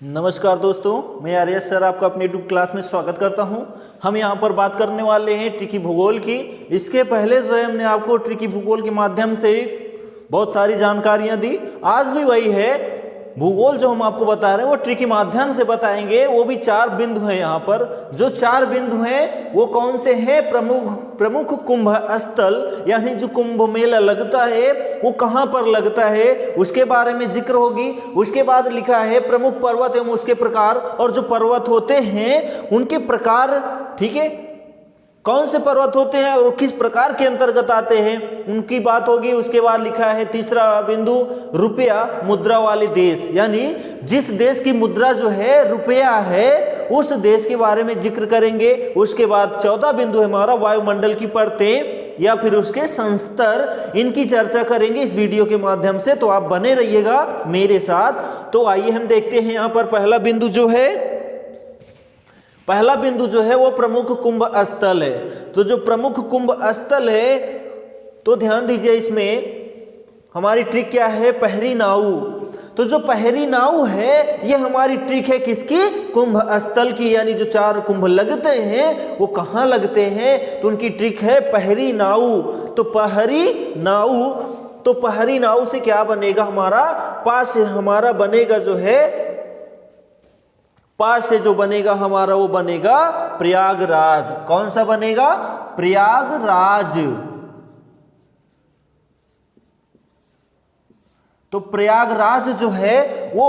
नमस्कार दोस्तों, मैं आर्यस सर आपका अपनी यूट्यूब क्लास में स्वागत करता हूं। हम यहां पर बात करने वाले हैं ट्रिकी भूगोल की। इसके पहले जो है हमने आपको ट्रिकी भूगोल के माध्यम से बहुत सारी जानकारियां दी। आज भी वही है, भूगोल जो हम आपको बता रहे हैं वो ट्रिकी माध्यम से बताएंगे। वो भी 4 बिंदु हैं यहाँ पर। जो 4 बिंदु हैं वो कौन से हैं? प्रमुख कुंभ स्थल, यानी जो कुंभ मेला लगता है वो कहाँ पर लगता है उसके बारे में जिक्र होगी। उसके बाद लिखा है प्रमुख पर्वत एवं उसके प्रकार, और जो पर्वत होते हैं उनके प्रकार, ठीक है, कौन से पर्वत होते हैं और किस प्रकार के अंतर्गत आते हैं उनकी बात होगी। उसके बाद लिखा है तीसरा बिंदु रुपया मुद्रा वाले देश, यानी जिस देश की मुद्रा जो है रुपया है उस देश के बारे में जिक्र करेंगे। उसके बाद चौथा बिंदु है हमारा वायुमंडल की परतें या फिर उसके संस्तर, इनकी चर्चा करेंगे इस वीडियो के माध्यम से। तो आप बने रहिएगा मेरे साथ। तो आइए हम देखते हैं यहाँ पर पहला बिंदु जो है वो प्रमुख कुंभ स्थल है। तो जो प्रमुख कुंभ स्थल है, तो ध्यान दीजिए, इसमें हमारी ट्रिक क्या है? पहरी नाव। तो जो पहरी नाव है ये हमारी ट्रिक है किसकी? कुंभ स्थल की, यानी जो 4 कुंभ लगते हैं वो कहाँ लगते हैं, तो उनकी ट्रिक है पहरी नाव। तो पहरी नाव से क्या बनेगा? हमारा पास हमारा बनेगा जो है, पास से जो बनेगा हमारा वो बनेगा प्रयागराज। कौन सा बनेगा? प्रयागराज। तो प्रयागराज जो है वो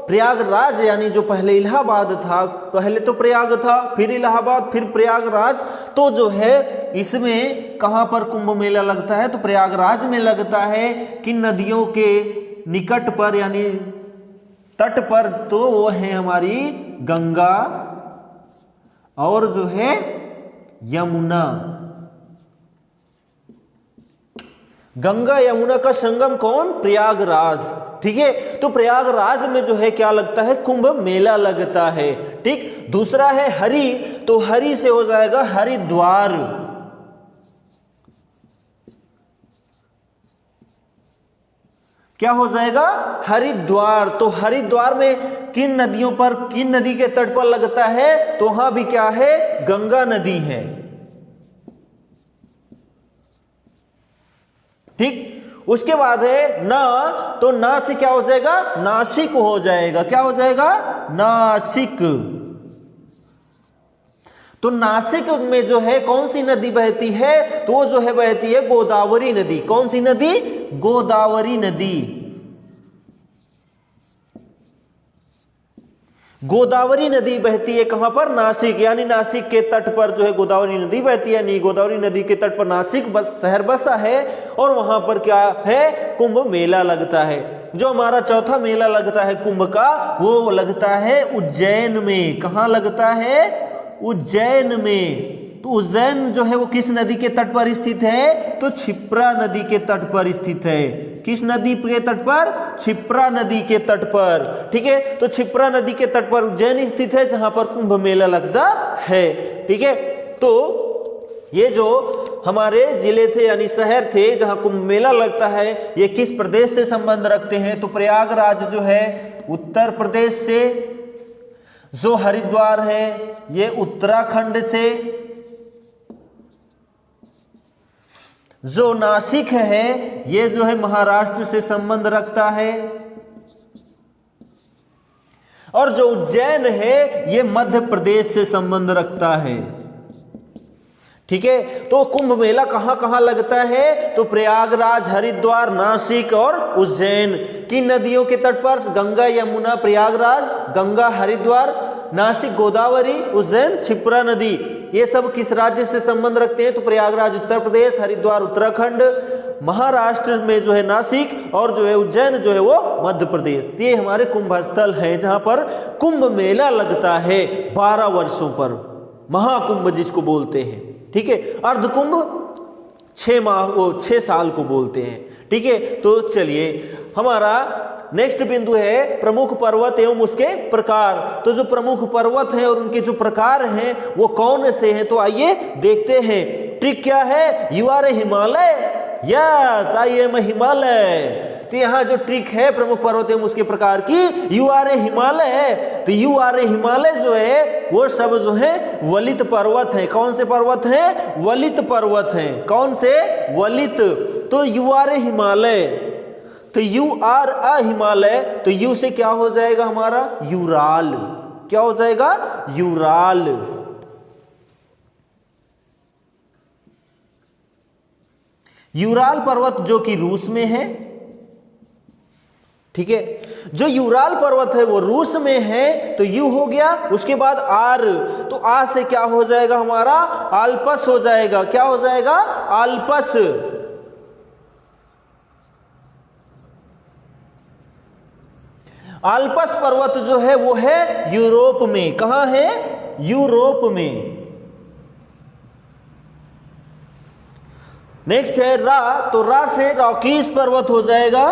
प्रयागराज, यानी जो पहले इलाहाबाद था, पहले तो प्रयाग था, फिर इलाहाबाद, फिर प्रयागराज। तो जो है इसमें कहां पर कुंभ मेला लगता है? तो प्रयागराज में लगता है। किन नदियों के निकट पर, यानी तट पर? तो वो है हमारी गंगा और जो है यमुना। गंगा यमुना का संगम कौन? प्रयागराज। ठीक है, तो प्रयागराज में जो है क्या लगता है? कुंभ मेला लगता है। ठीक, दूसरा है हरि। तो हरि से हो जाएगा हरिद्वार। क्या हो जाएगा? हरिद्वार। तो हरिद्वार में किन नदियों पर, किन नदी के तट पर लगता है? तो वहां भी क्या है? गंगा नदी है। ठीक, उसके बाद है ना। तो ना से क्या हो जाएगा? नासिक हो जाएगा। क्या हो जाएगा? नासिक। तो नासिक में जो है कौन सी नदी बहती है? तो वो जो है बहती है गोदावरी नदी। कौन सी नदी? गोदावरी नदी। गोदावरी नदी बहती है कहां पर? नासिक, यानी नासिक के तट पर जो है गोदावरी नदी बहती है। यानी गोदावरी नदी के तट पर नासिक शहर बसा है और वहां पर क्या है? कुंभ मेला लगता है। जो हमारा चौथा मेला लगता है कुंभ का, वो लगता है उज्जैन में। कहां लगता है? उज्जैन में। तो उज्जैन जो है वो किस नदी के तट पर स्थित है? तो क्षिप्रा नदी के तट पर स्थित है। किस नदी के तट पर? क्षिप्रा नदी के तट पर। ठीक है, तो क्षिप्रा नदी के तट पर उज्जैन स्थित है जहां पर कुंभ मेला लगता है। ठीक है, तो ये जो हमारे जिले थे यानी शहर थे जहां कुंभ मेला लगता है, ये किस प्रदेश से संबंध रखते हैं? तो प्रयागराज जो है उत्तर प्रदेश से, जो हरिद्वार है ये उत्तराखंड से, जो नासिक है ये जो है महाराष्ट्र से संबंध रखता है, और जो उज्जैन है ये मध्य प्रदेश से संबंध रखता है। ठीक है, तो कुंभ मेला कहां कहां लगता है? तो प्रयागराज, हरिद्वार, नासिक और उज्जैन। किन नदियों के तट पर? गंगा यमुना, प्रयागराज, गंगा हरिद्वार, नासिक गोदावरी, उज्जैन क्षिप्रा नदी। ये सब किस राज्य से संबंध रखते हैं? तो प्रयागराज उत्तर प्रदेश, हरिद्वार उत्तराखंड, महाराष्ट्र में जो है नासिक, और जो है उज्जैन जो है वो मध्य प्रदेश। ये हमारे कुंभ स्थल हैं जहां पर कुंभ मेला लगता है 12 वर्षों पर, महाकुंभ जिसको बोलते हैं। ठीक है, अर्धकुंभ 6 साल को बोलते हैं। ठीक है, तो चलिए हमारा नेक्स्ट बिंदु है प्रमुख पर्वत एवं उसके प्रकार। तो जो प्रमुख पर्वत हैं और उनके जो प्रकार हैं वो कौन से हैं? तो आइए देखते हैं। ट्रिक क्या है? You are a Himalaya. Yes, I am a Himalaya. तो यहाँ जो ट्रिक है प्रमुख पर्वत एवं उसके प्रकार की, यू आर ए हिमालय है, तो यू आर ए हिमालय जो है वो सब जो है वलित पर्वत है। कौन से पर्वत है? वलित पर्वत है। कौन से? वलित। तो यू आर ए हिमालय, तो यू आर अ हिमालय, तो यू से क्या हो जाएगा हमारा? यूराल। क्या हो जाएगा? यूराल। यूराल पर्वत जो कि रूस में है, ठीक है, जो यूराल पर्वत है वो रूस में है, तो यू हो गया। उसके बाद आर, तो आ से क्या हो जाएगा हमारा? आल्पस हो जाएगा। क्या हो जाएगा? आल्पस। आल्पस पर्वत जो है वो है यूरोप में। कहां है? यूरोप में। नेक्स्ट है रा, तो रा से रॉकीज पर्वत हो जाएगा।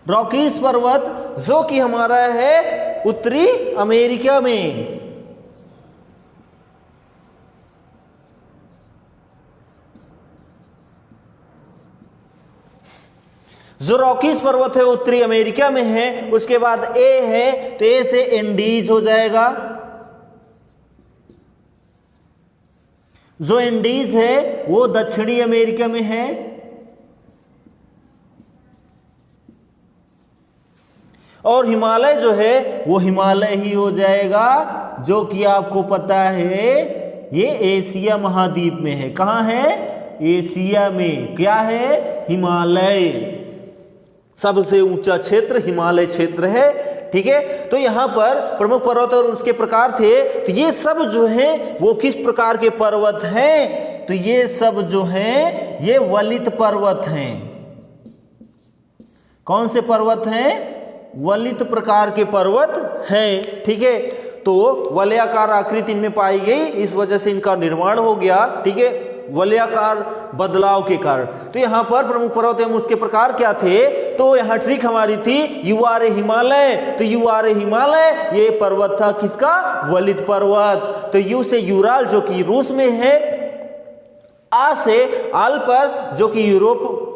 रॉकीज पर्वत जो कि हमारा है उत्तरी अमेरिका में। जो रॉकीज पर्वत है उत्तरी अमेरिका में है। उसके बाद ए है, तो ए से एंडीज हो जाएगा। जो एंडीज है वो दक्षिणी अमेरिका में है। और हिमालय जो है वो हिमालय ही हो जाएगा, जो कि आपको पता है ये एशिया महाद्वीप में है। कहां है? एशिया में। क्या है? हिमालय। सबसे ऊंचा क्षेत्र हिमालय क्षेत्र है, ठीक है। तो यहां पर प्रमुख पर्वत और उसके प्रकार थे। तो ये सब जो है वो किस प्रकार के पर्वत हैं? तो ये सब जो हैं ये वलित पर्वत हैं। कौन से पर्वत हैं? वलित प्रकार के पर्वत हैं, ठीक है। तो वलयाकार आकृति इनमें पाई गई, इस वजह से इनका निर्माण हो गया, ठीक है, वलयाकार बदलाव के कारण। तो यहाँ पर प्रमुख पर्वत एवं उसके प्रकार क्या थे? तो यहाँ ट्रिक हमारी थी यू आर ए हिमालय, तो यू आर ए हिमालय ये पर्वत था किसका? वलित पर्वत। तो यू से यूराल जो कि रूस में है, आ से आल्पस जो कि यूरोप,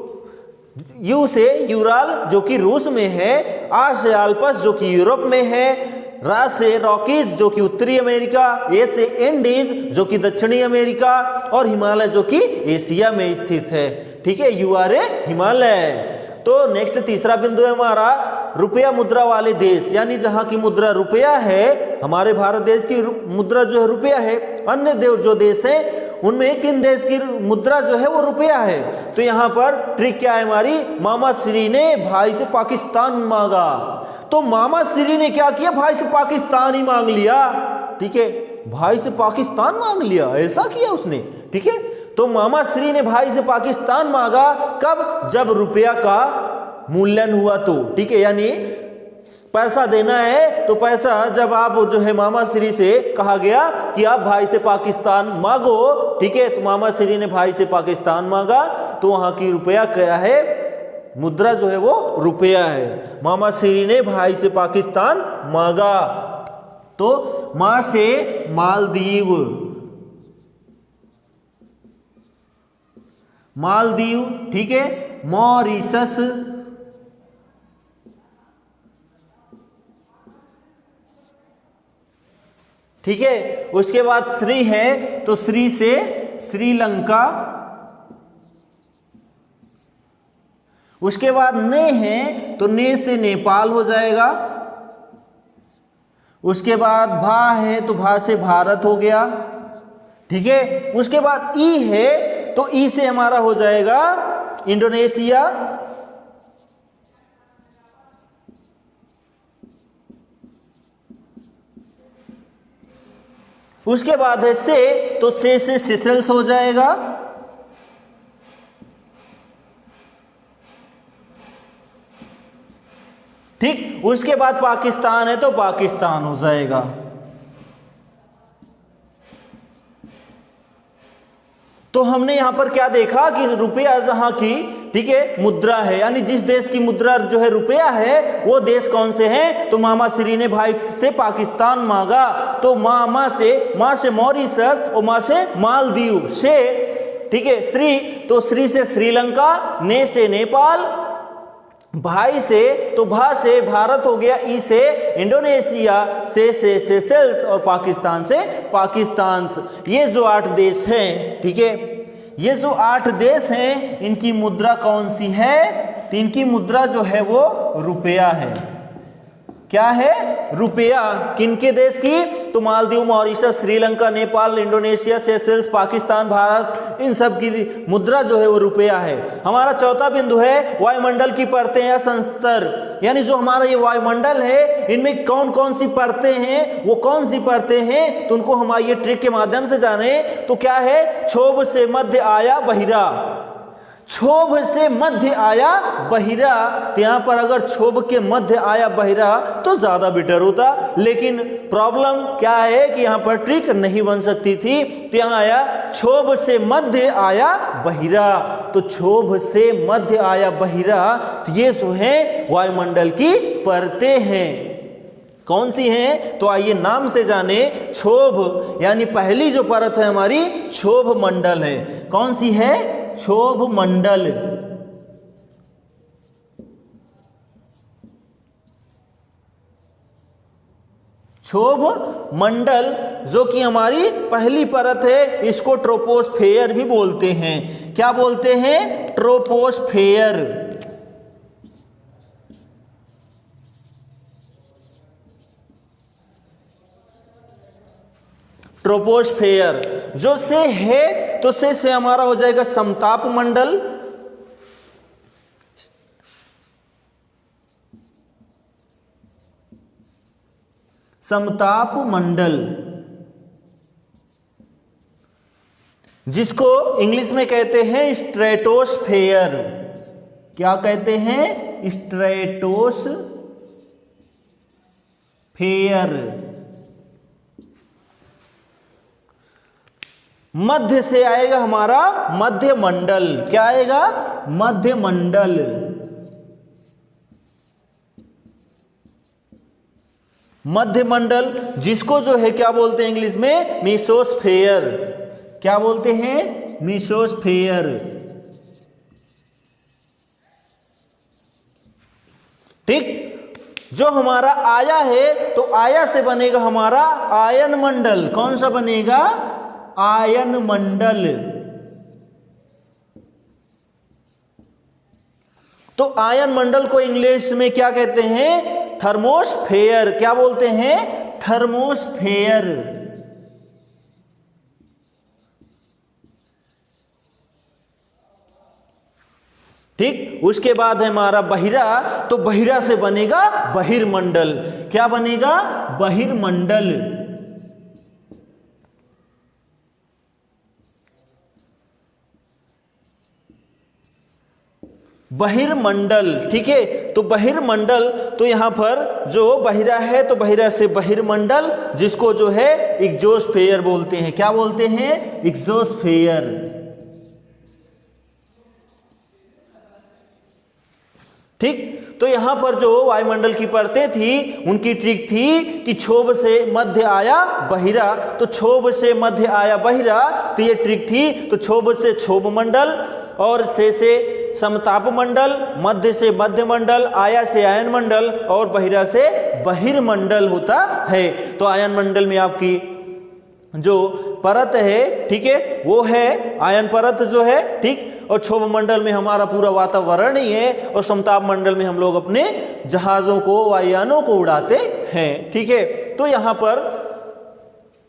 यू से यूराल जो कि रूस में है, आ से आल्पस जो कि यूरोप में है, रा से रॉकीज जो कि उत्तरी अमेरिका, ए से एंडीज जो कि दक्षिणी अमेरिका, और हिमालय जो कि एशिया में स्थित है, ठीक है। You are a Himalaya. तो नेक्स्ट तीसरा बिंदु है हमारा रुपया मुद्रा वाले देश, यानी जहां की मुद्रा रुपया है, हमारे भारत देश की मुद्रा जो है रुपया है। अन्य जो देश है उनमें किन देश की मुद्रा जो है वो रुपया है? तो यहां पर ट्रिक क्या है हमारी? मामा श्री ने भाई से पाकिस्तान मांगा। तो मामा श्री ने क्या किया? भाई से पाकिस्तान ही मांग लिया, ठीक है, भाई से पाकिस्तान मांग लिया, ऐसा किया उसने, ठीक है। तो मामा श्री ने भाई से पाकिस्तान मांगा कब? जब रुपया का मूल्यन हुआ तो, ठीक है, यानी पैसा देना है तो पैसा जब आप जो है मामा श्री से कहा गया कि आप भाई से पाकिस्तान मांगो, ठीक है, तो मामा श्री ने भाई से पाकिस्तान मांगा, तो वहां की रुपया क्या है? मुद्रा जो है वो रुपया है। मामा श्री ने भाई से पाकिस्तान मांगा। तो मां से मालदीव, मालदीव, ठीक है, मॉरिशस, ठीक है। उसके बाद श्री है, तो श्री से श्रीलंका। उसके बाद ने है, तो ने से नेपाल हो जाएगा। उसके बाद भा है, तो भा से भारत हो गया, ठीक है। उसके बाद ई है, तो ई से हमारा हो जाएगा इंडोनेशिया। उसके बाद है से, तो से सेशल्स हो जाएगा। ठीक, उसके बाद पाकिस्तान है, तो पाकिस्तान हो जाएगा। तो हमने यहां पर क्या देखा कि रुपया जहां की, ठीक है, मुद्रा है, यानी जिस देश की मुद्रा जो है रुपया है वो देश कौन से हैं? तो मामा श्री ने भाई से पाकिस्तान मांगा, तो माँ से मॉरिशस और माँ से मालदीव, से ठीक है। श्री तो श्री से श्रीलंका, ने से नेपाल, भाई से तो भा से भारत हो गया, ई से इंडोनेशिया, से सेशेल्स और पाकिस्तान से पाकिस्तान। ये जो 8 देश हैं, ठीक है, ये जो 8 देश हैं इनकी मुद्रा कौन सी है? तो इनकी मुद्रा जो है वो रुपया है। क्या है? रुपया। किनके देश की? तो Maldives, Mauritius, Sri Lanka, Nepal, Indonesia, Seychelles, Pakistan, Bharat, इन सब की मुद्रा जो है वो रुपया है। हमारा चौथा बिंदु है वायुमंडल की परतें या संस्तर, यानी जो हमारा ये वायुमंडल है इनमें कौन कौन सी परतें हैं, वो कौन सी परतें हैं, तो उनको हम ये ट्रिक के माध्यम से जाने। तो क्या है? क्षोभ से मध्य आया बहिरा, क्षोभ से मध्य आया बहिरा। तो यहां पर अगर क्षोभ के मध्य आया बहिरा तो ज्यादा बेटर होता, लेकिन प्रॉब्लम क्या है कि यहां पर ट्रिक नहीं बन सकती थी। तो यहां आया क्षोभ से मध्य आया बहिरा, तो क्षोभ से मध्य आया बहिरा। तो ये जो है वायुमंडल की परतें हैं। कौन सी हैं? तो आइए नाम से जाने। क्षोभ यानी पहली जो परत है हमारी क्षोभ मंडल है। कौन सी है? क्षोभ मंडल। क्षोभ मंडल जो कि हमारी पहली परत है, इसको ट्रोपोस्फेयर भी बोलते हैं। क्या बोलते हैं? ट्रोपोस्फेयर। ट्रोपोस्फेयर जो से है, तो से हमारा हो जाएगा समताप मंडल, समताप मंडल, जिसको इंग्लिश में कहते हैं स्ट्रेटोस्फेयर। क्या कहते हैं? स्ट्रेटोस्फेयर। मध्य से आएगा हमारा मध्य मंडल। क्या आएगा? मध्य मंडल। मध्य मंडल जिसको जो है क्या बोलते हैं इंग्लिश में? मीसोस्फेयर। क्या बोलते हैं? मीसोस्फेयर। ठीक। जो हमारा आया है, तो आया से बनेगा हमारा आयन मंडल। कौन सा बनेगा? आयन मंडल। तो आयन मंडल को इंग्लिश में क्या कहते हैं? थर्मोस्फेयर। क्या बोलते हैं? थर्मोस्फेयर। ठीक। उसके बाद है हमारा बहिरा, तो बहिरा से बनेगा बहिर्मंडल। क्या बनेगा? बहिर्मंडल। बहिर्मंडल। ठीक है। तो बहिर्मंडल, तो यहां पर जो बहिरा है, तो बहिरा से बहिर्मंडल, जिसको जो है एक्सोस्फेयर बोलते हैं। क्या बोलते हैं? एक्सोस्फेयर। ठीक। तो यहां पर जो वायुमंडल की परतें थी उनकी ट्रिक थी कि क्षोभ से मध्य आया बहिरा, तो क्षोभ से मध्य आया बहिरा, तो ये ट्रिक थी। तो क्षोभ से क्षोभ मंडल, और से समताप मंडल, मध्य से मध्य मंडल, आया से आयन मंडल, और बहिरा से बहिर्मंडल होता है। तो आयन मंडल में आपकी जो परत है, ठीक है, वो है आयन परत जो है, ठीक। और क्षोभ मंडल में हमारा पूरा वातावरण ही है, और समताप मंडल में हम लोग अपने जहाजों को, वायुयानों को उड़ाते हैं। ठीक है। तो यहां पर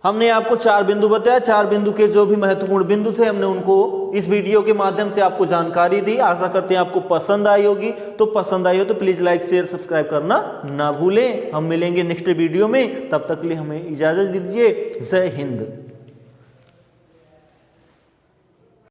हमने आपको 4 बिंदु बताया। 4 बिंदु के जो भी महत्वपूर्ण बिंदु थे हमने उनको इस वीडियो के माध्यम से आपको जानकारी दी। आशा करते हैं आपको पसंद आई होगी। तो पसंद आई हो तो प्लीज़ लाइक, शेयर, सब्सक्राइब करना ना भूलें। हम मिलेंगे नेक्स्ट वीडियो में, तब तक के लिए हमें इजाज़त दीजिए। जय हिंद।